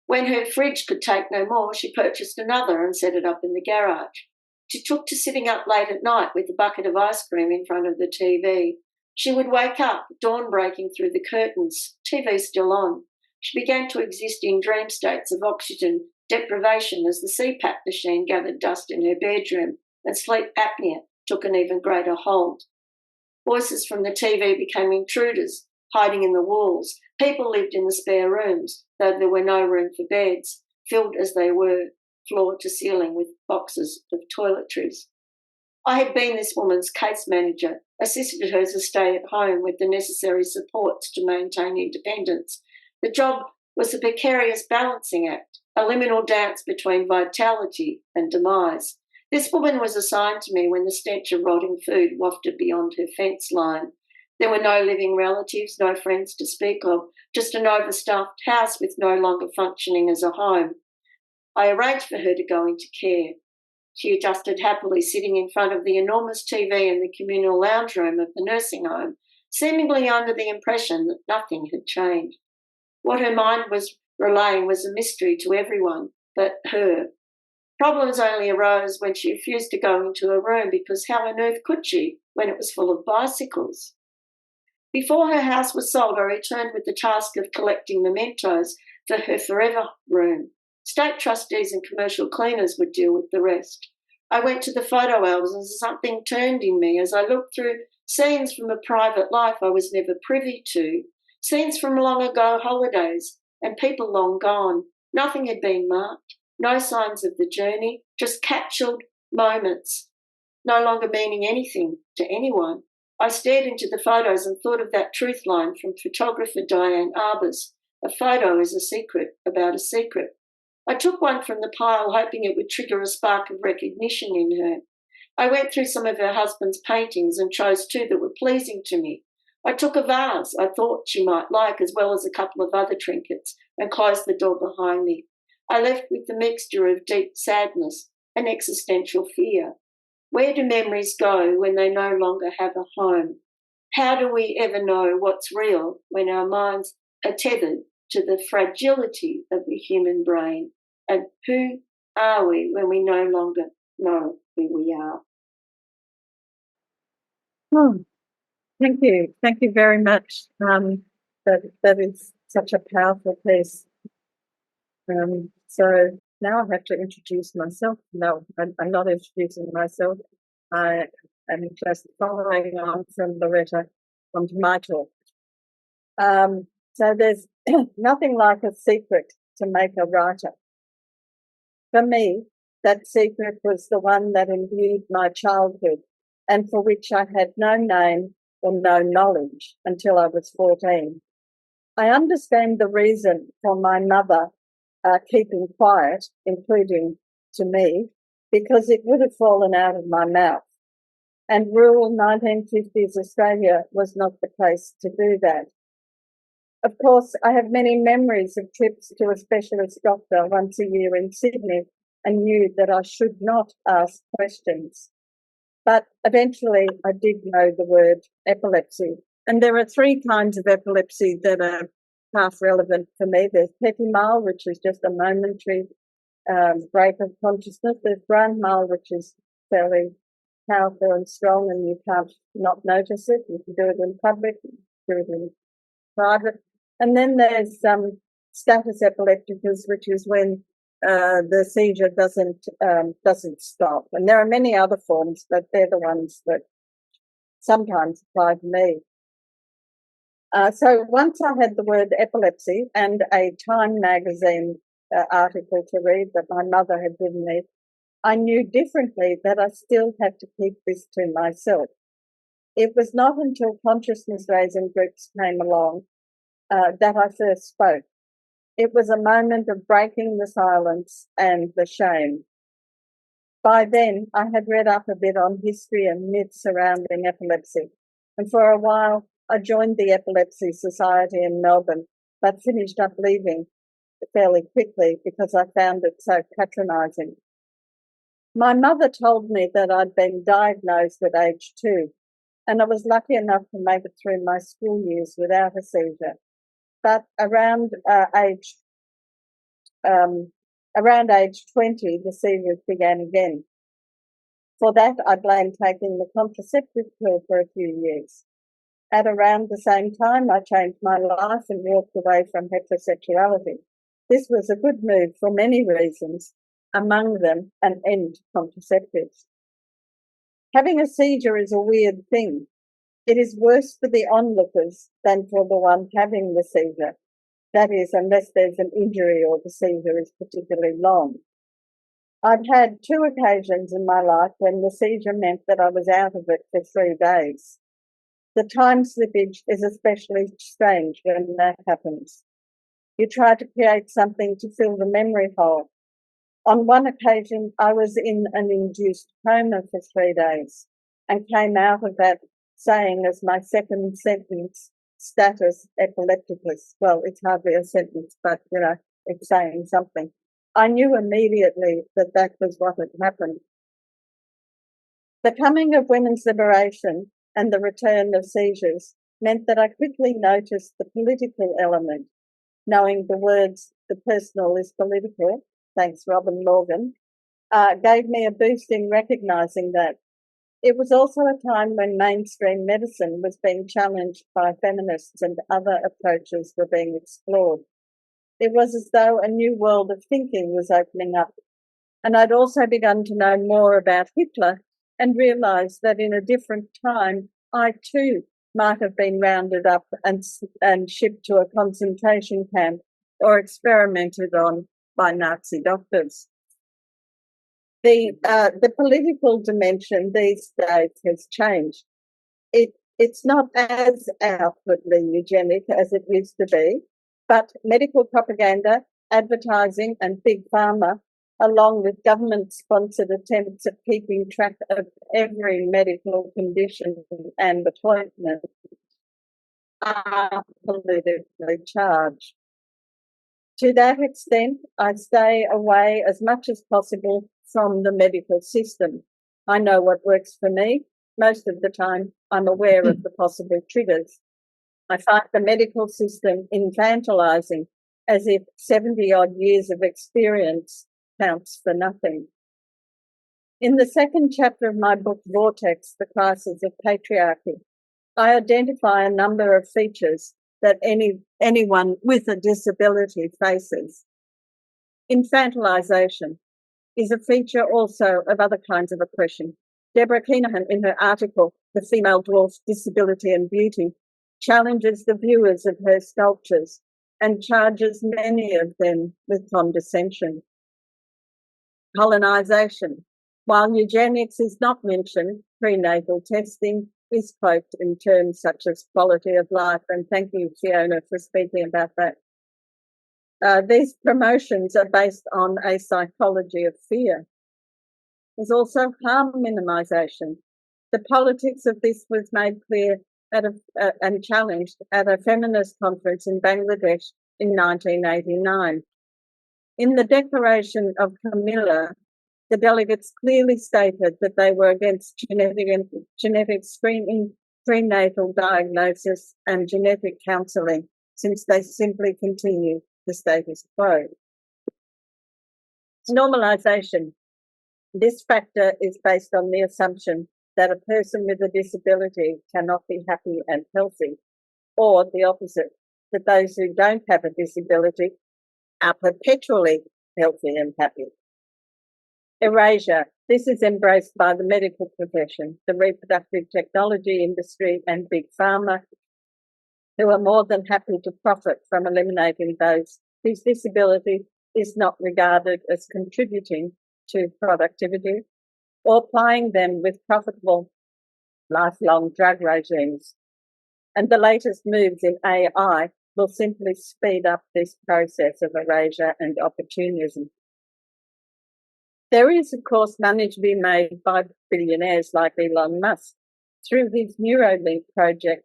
When her fridge could take no more, she purchased another and set it up in the garage. She took to sitting up late at night with a bucket of ice cream in front of the TV. She would wake up, dawn breaking through the curtains, TV still on. She began to exist in dream states of oxygen deprivation as the CPAP machine gathered dust in her bedroom and sleep apnea took an even greater hold. Voices from the TV became intruders, hiding in the walls. People lived in the spare rooms, though there were no room for beds, filled as they were, floor to ceiling, with boxes of toiletries. I had been this woman's case manager, assisted her to stay at home with the necessary supports to maintain independence. The job was a precarious balancing act, a liminal dance between vitality and demise. This woman was assigned to me when the stench of rotting food wafted beyond her fence line. There were no living relatives, no friends to speak of, just an overstuffed house with no longer functioning as a home. I arranged for her to go into care. She adjusted happily, sitting in front of the enormous TV in the communal lounge room of the nursing home, seemingly under the impression that nothing had changed. What her mind was relaying was a mystery to everyone but her. Problems only arose when she refused to go into her room, because how on earth could she when it was full of bicycles? Before her house was sold, I returned with the task of collecting mementos for her forever room. State trustees and commercial cleaners would deal with the rest. I went to the photo albums and something turned in me as I looked through scenes from a private life I was never privy to, scenes from long ago holidays and people long gone. Nothing had been marked, no signs of the journey, just capsuled moments, no longer meaning anything to anyone. I stared into the photos and thought of that truth line from photographer Diane Arbus, "A photo is a secret about a secret." I took one from the pile, hoping it would trigger a spark of recognition in her. I went through some of her husband's paintings and chose two that were pleasing to me. I took a vase I thought she might like, as well as a couple of other trinkets, and closed the door behind me. I left with the mixture of deep sadness and existential fear. Where do memories go when they no longer have a home? How do we ever know what's real when our minds are tethered to the fragility of the human brain? And who are we when we no longer know who we are? Oh, thank you. Thank you very much. That is such a powerful piece. So now I have to introduce myself. No, I'm not introducing myself. I am just following on from Loretta onto my talk. So there's nothing like a secret to make a writer. For me, that secret was the one that imbued my childhood and for which I had no name or no knowledge until I was 14. I understand the reason for my mother keeping quiet, including to me, because it would have fallen out of my mouth. And rural 1950s Australia was not the place to do that. Of course, I have many memories of trips to a specialist doctor once a year in Sydney and knew that I should not ask questions. But eventually I did know the word epilepsy. And there are three kinds of epilepsy that are half relevant for me. There's petit mal, which is just a momentary break of consciousness. There's grand mal, which is fairly powerful and strong and you can't not notice it. You can do it in public, you can do it in private. And then there's status epilepticus, which is when the seizure doesn't stop. And there are many other forms, but they're the ones that sometimes apply to me. So once I had the word epilepsy and a Time magazine article to read that my mother had given me, I knew differently that I still had to keep this to myself. It was not until consciousness raising groups came along that I first spoke. It was a moment of breaking the silence and the shame. By then, I had read up a bit on history and myths surrounding epilepsy, and for a while I joined the Epilepsy Society in Melbourne, but finished up leaving fairly quickly because I found it so patronising. My mother told me that I'd been diagnosed at age 2, and I was lucky enough to make it through my school years without a seizure. But around age 20, the seizures began again. For that, I blamed taking the contraceptive pill for a few years. At around the same time, I changed my life and walked away from heterosexuality. This was a good move for many reasons, among them an end to contraceptives. Having a seizure is a weird thing. It is worse for the onlookers than for the one having the seizure. That is, unless there's an injury or the seizure is particularly long. I've had 2 occasions in my life when the seizure meant that I was out of it for 3 days. The time slippage is especially strange when that happens. You try to create something to fill the memory hole. On one occasion, I was in an induced coma for 3 days and came out of that saying as my second sentence, status epilepticus. Well, it's hardly a sentence, but, it's saying something. I knew immediately that that was what had happened. The coming of women's liberation and the return of seizures meant that I quickly noticed the political element, knowing the words, the personal is political, thanks Robin Morgan, gave me a boost in recognising that. It was also a time when mainstream medicine was being challenged by feminists and other approaches were being explored. It was as though a new world of thinking was opening up. And I'd also begun to know more about Hitler and realised that in a different time, I too might have been rounded up and shipped to a concentration camp or experimented on by Nazi doctors. The political dimension these days has changed. It's not as outwardly eugenic as it used to be, but medical propaganda, advertising and big pharma along with government-sponsored attempts at keeping track of every medical condition and appointment, are politically charged. To that extent, I stay away as much as possible from the medical system. I know what works for me. Most of the time, I'm aware of the possible triggers. I find the medical system infantilizing, as if 70-odd years of experience counts for nothing. In the second chapter of my book, Vortex, The Crisis of Patriarchy, I identify a number of features that anyone with a disability faces. Infantilization is a feature also of other kinds of oppression. Deborah Keenan, in her article, The Female Dwarf, Disability and Beauty, challenges the viewers of her sculptures and charges many of them with condescension. Colonisation. While eugenics is not mentioned, prenatal testing is cloaked in terms such as quality of life, and thank you, Fiona, for speaking about that. These promotions are based on a psychology of fear. There's also harm minimisation. The politics of this was made clear and challenged at a feminist conference in Bangladesh in 1989. In the Declaration of Camilla, the delegates clearly stated that they were against genetic screening, prenatal diagnosis, and genetic counselling, since they simply continue the status quo. Normalisation. This factor is based on the assumption that a person with a disability cannot be happy and healthy, or the opposite, that those who don't have a disability are perpetually healthy and happy. Erasure. This is embraced by the medical profession, the reproductive technology industry, and big pharma, who are more than happy to profit from eliminating those whose disability is not regarded as contributing to productivity, or plying them with profitable lifelong drug regimes. And the latest moves in AI will simply speed up this process of erasure and opportunism. There is, of course, money to be made by billionaires like Elon Musk through his Neuralink project,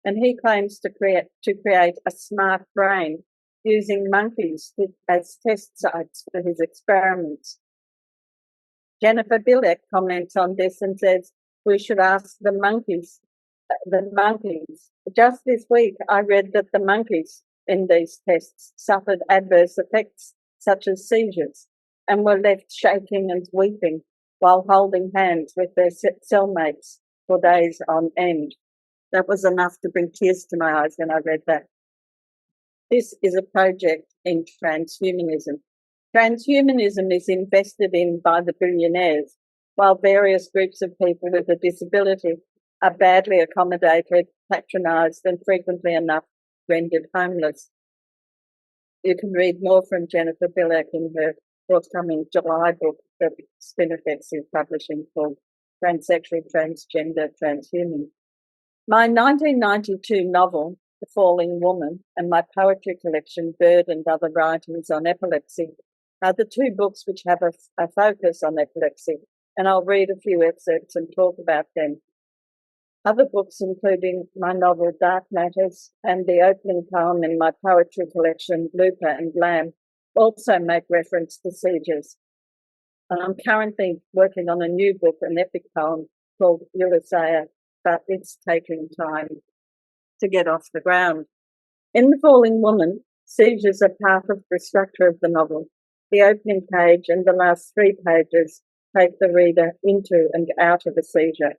and he claims to create a smart brain using monkeys as test sites for his experiments. Jennifer Bilek comments on this and says, we should ask the monkeys. Just this week, I read that the monkeys in these tests suffered adverse effects such as seizures and were left shaking and weeping while holding hands with their cellmates for days on end. That was enough to bring tears to my eyes when I read that. This is a project in transhumanism. Transhumanism is invested in by the billionaires, while various groups of people with a disability are badly accommodated, patronised, and frequently enough rendered homeless. You can read more from Jennifer Bilek in her forthcoming July book that Spinifex is publishing called Transsexual, Transgender, Transhuman. My 1992 novel, The Falling Woman, and my poetry collection, Bird and Other Writings on Epilepsy, are the two books which have a focus on epilepsy, and I'll read a few excerpts and talk about them. Other books, including my novel Dark Matters and the opening poem in my poetry collection, Looper and Lamb, also make reference to seizures. And I'm currently working on a new book, an epic poem called Ulysses, but it's taking time to get off the ground. In The Falling Woman, seizures are part of the structure of the novel. The opening page and the last 3 pages take the reader into and out of a seizure.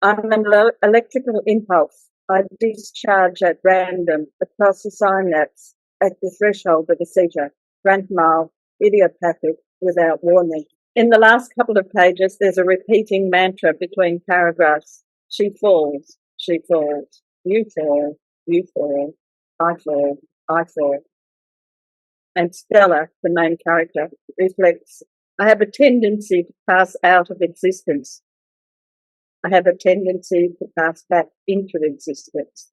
I'm an electrical impulse. I discharge at random across the synapse at the threshold of a seizure, grand mal, idiopathic, without warning. In the last couple of pages, there's a repeating mantra between paragraphs. She falls, you fall, you fall, I fall, I fall. And Stella, the main character, reflects, I have a tendency to pass out of existence. I have a tendency to pass back into existence.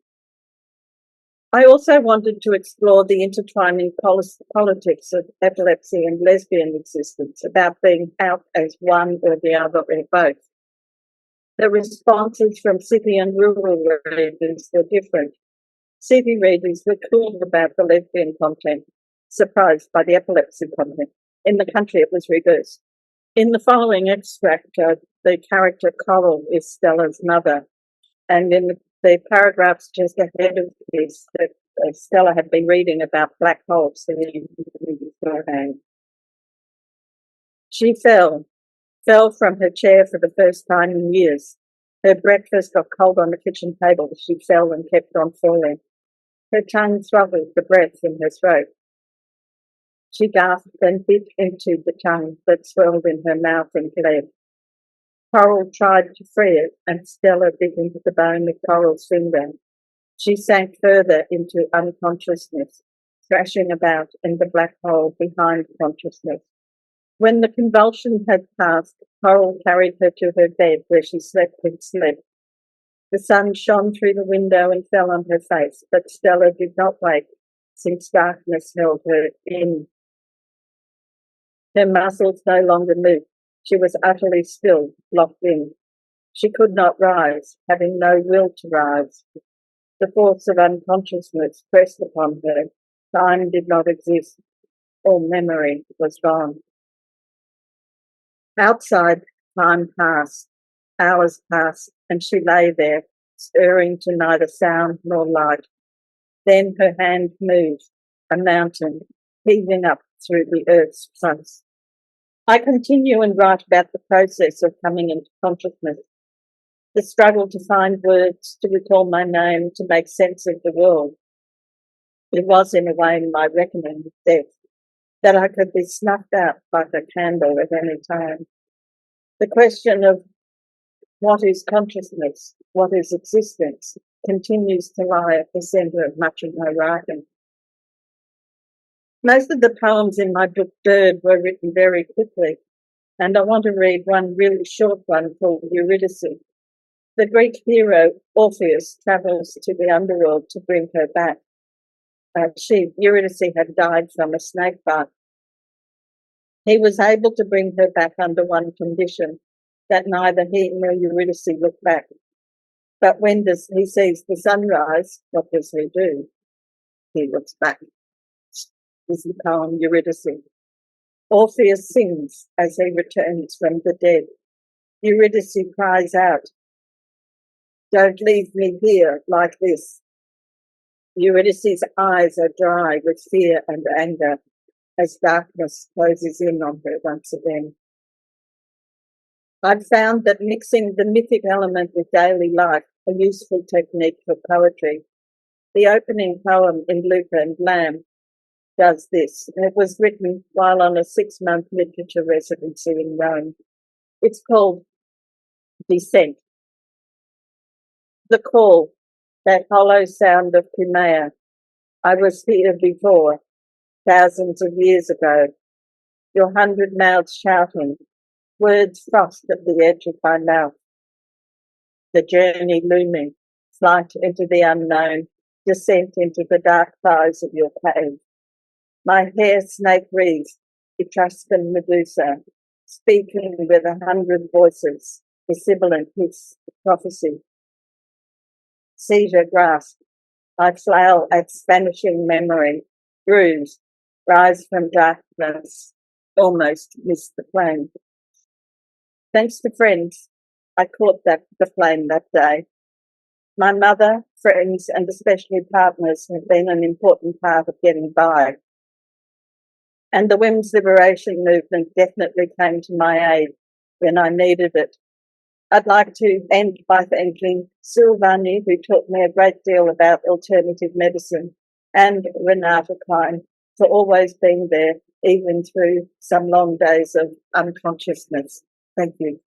I also wanted to explore the intertwining politics of epilepsy and lesbian existence, about being out as one or the other or both. The responses from city and rural readers were different. City readers were cool about the lesbian content, surprised by the epilepsy content. In the country, it was reversed. In the following extract, the character Coral is Stella's mother, and in the paragraphs just ahead of this, Stella had been reading about black holes beforehand. She fell from her chair for the first time in years. Her breakfast got cold on the kitchen table. She fell and kept on falling. Her tongue throttled the breath in her throat. She gasped and bit into the tongue that swelled in her mouth and bled. Coral tried to free it, and Stella bit into the bone with Coral's finger. She sank further into unconsciousness, thrashing about in the black hole behind consciousness. When the convulsion had passed, Coral carried her to her bed where she slept and slept. The sun shone through the window and fell on her face, but Stella did not wake, since darkness held her in. Her muscles no longer moved. She was utterly still, locked in. She could not rise, having no will to rise. The force of unconsciousness pressed upon her. Time did not exist. All memory was gone. Outside, time passed. Hours passed, and she lay there, stirring to neither sound nor light. Then her hand moved, a mountain, heaving up through the earth's crust. I continue and write about the process of coming into consciousness, the struggle to find words, to recall my name, to make sense of the world. It was, in a way, my reckoning with death, that I could be snuffed out like a candle at any time. The question of what is consciousness, what is existence, continues to lie at the centre of much of my writing. Most of the poems in my book Bird were written very quickly, and I want to read one really short one called Eurydice. The Greek hero Orpheus travels to the underworld to bring her back. Eurydice had died from a snake bite. He was able to bring her back under one condition, that neither he nor Eurydice look back. But when he sees the sunrise, what does he do? He looks back. Is the poem Eurydice. Orpheus sings as he returns from the dead. Eurydice cries out, "Don't leave me here like this." Eurydice's eyes are dry with fear and anger as darkness closes in on her once again. I've found that mixing the mythic element with daily life a useful technique for poetry. The opening poem in Luca and Lamb does this. It was written while on a 6-month literature residency in Rome. It's called Descent. The call, that hollow sound of Cumea. I was here before, thousands of years ago. Your 100 mouths shouting, words frost at the edge of my mouth. The journey looming, flight into the unknown, descent into the dark thighs of your cave. My hair snake wreath, Etruscan Medusa, speaking with 100 voices, the sibilant hiss of prophecy. Seizure grasp, I flail at vanishing memory, bruised, rise from darkness, almost miss the flame. Thanks to friends, I caught the flame that day. My mother, friends, and especially partners have been an important part of getting by. And the women's liberation movement definitely came to my aid when I needed it. I'd like to end by thanking Silvani, who taught me a great deal about alternative medicine, and Renata Klein for always being there, even through some long days of unconsciousness. Thank you.